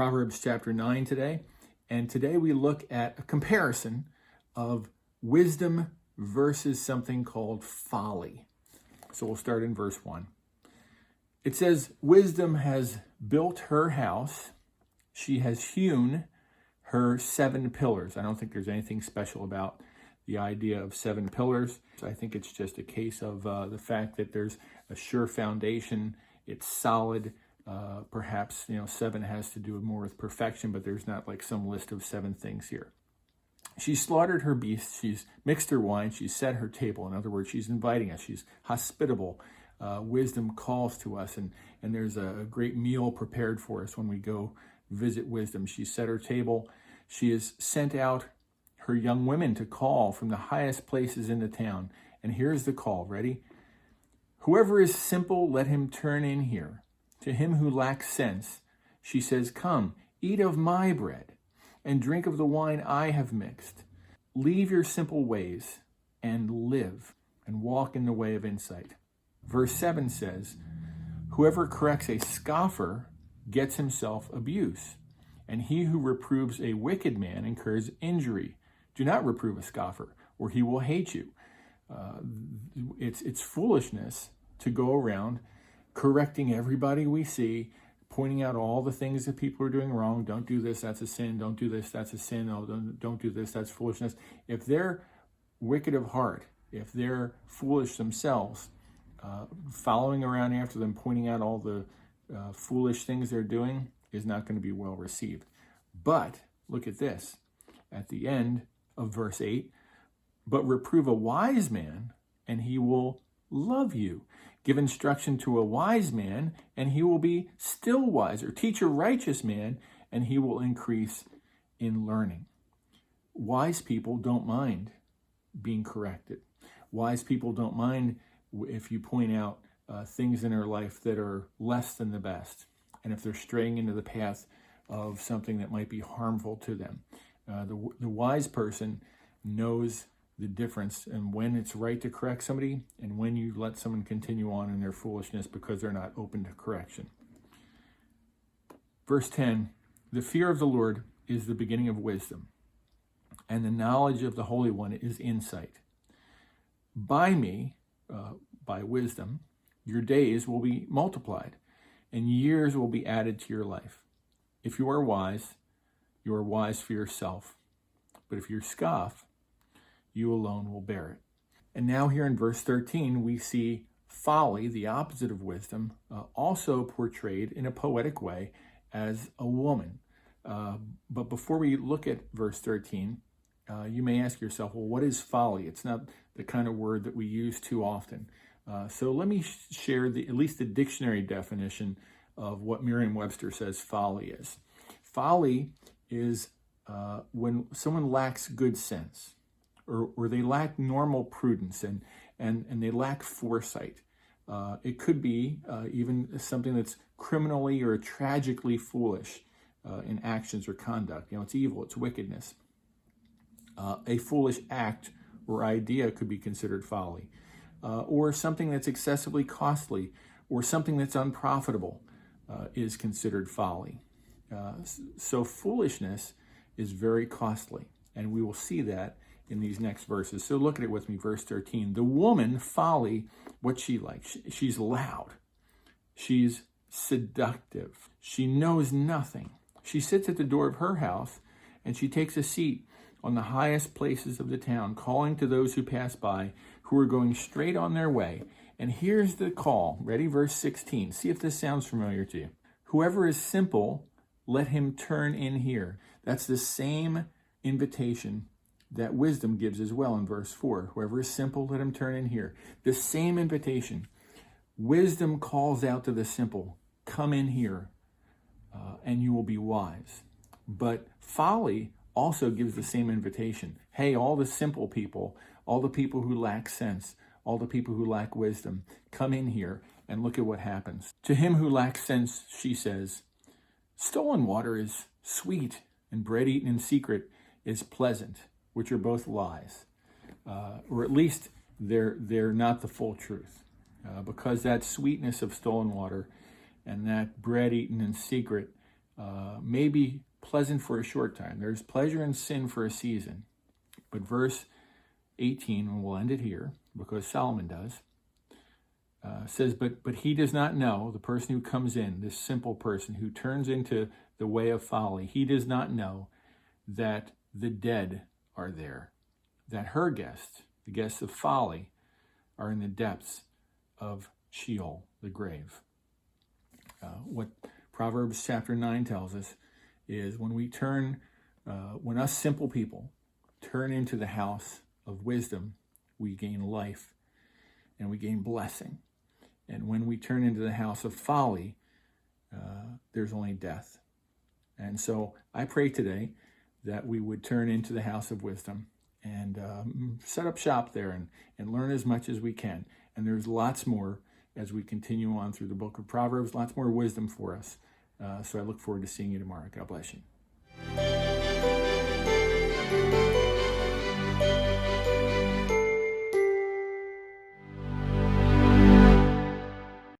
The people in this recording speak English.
Proverbs chapter 9 today. And today we look at a comparison of wisdom versus something called folly. So we'll start in verse 1. It says, wisdom has built her house. She has hewn her 7 pillars. I don't think there's anything special about the idea of 7 pillars. I think it's just a case of the fact that there's a sure foundation. It's solid. Perhaps, 7 has to do more with perfection, but there's not like some list of 7 things here. She slaughtered her beasts. She's mixed her wine. She's set her table. In other words, she's inviting us. She's hospitable. Wisdom calls to us, and there's a great meal prepared for us when we go visit wisdom. She set her table. She has sent out her young women to call from the highest places in the town. And here's the call. Ready? Whoever is simple, let him turn in here. To him who lacks sense, she says, come, eat of my bread and drink of the wine I have mixed. Leave your simple ways and live and walk in the way of insight. Verse 7 says, whoever corrects a scoffer gets himself abuse, and he who reproves a wicked man incurs injury. Do not reprove a scoffer, or he will hate you. It's foolishness to go around correcting everybody we see, pointing out all the things that people are doing wrong. Don't do this, that's a sin. Don't do this, that's a sin. Oh, don't do this, that's foolishness. If they're wicked of heart, if they're foolish themselves, following around after them, pointing out all the foolish things they're doing is not going to be well received. But look at this. At the end of verse 8, but reprove a wise man, and he will love you. Give instruction to a wise man, and he will be still wiser. Teach a righteous man, and he will increase in learning. Wise people don't mind being corrected. Wise people don't mind if you point out things in their life that are less than the best, and if they're straying into the path of something that might be harmful to them. The wise person knows the difference and when it's right to correct somebody and when you let someone continue on in their foolishness because they're not open to correction. Verse 10, the fear of the Lord is the beginning of wisdom, and the knowledge of the Holy One is insight. By me, by wisdom, your days will be multiplied, and years will be added to your life. If you are wise for yourself. But if you scoff, you alone will bear it. And now here in verse 13, we see folly, the opposite of wisdom, also portrayed in a poetic way as a woman. But before we look at verse 13, you may ask yourself, well, what is folly? It's not the kind of word that we use too often. So let me share at least the dictionary definition of what Merriam-Webster says folly is. Folly is when someone lacks good sense, or they lack normal prudence and they lack foresight. It could be even something that's criminally or tragically foolish in actions or conduct. It's evil, it's wickedness. A foolish act or idea could be considered folly, or something that's excessively costly, or something that's unprofitable is considered folly. So foolishness is very costly, and we will see that in these next verses. So look at it with me, verse 13. The woman, folly, what's she like? She's loud. She's seductive. She knows nothing. She sits at the door of her house, and she takes a seat on the highest places of the town, calling to those who pass by, who are going straight on their way. And here's the call. Ready? Verse 16. See if this sounds familiar to you. Whoever is simple, let him turn in here. That's the same invitation that wisdom gives as well in verse 4. Whoever is simple, let him turn in here. The same invitation. Wisdom calls out to the simple, come in here, and you will be wise. But folly also gives the same invitation. Hey, all the simple people, all the people who lack sense, all the people who lack wisdom, come in here and look at what happens. To him who lacks sense, she says, stolen water is sweet, and bread eaten in secret is pleasant, which are both lies. Or at least they're not the full truth. Because that sweetness of stolen water and that bread eaten in secret may be pleasant for a short time. There's pleasure in sin for a season. But verse 18, and we'll end it here because Solomon does, says, but he does not know, the person who comes in, this simple person who turns into the way of folly, he does not know that the dead are there, that her guests, the guests of folly, are in the depths of Sheol, the grave. What Proverbs chapter 9 tells us is when we turn, when us simple people turn into the house of wisdom, we gain life and we gain blessing. And when we turn into the house of folly, there's only death. And so I pray today that we would turn into the house of wisdom and set up shop there and learn as much as we can. And there's lots more as we continue on through the book of Proverbs, lots more wisdom for us. So I look forward to seeing you tomorrow. God bless you.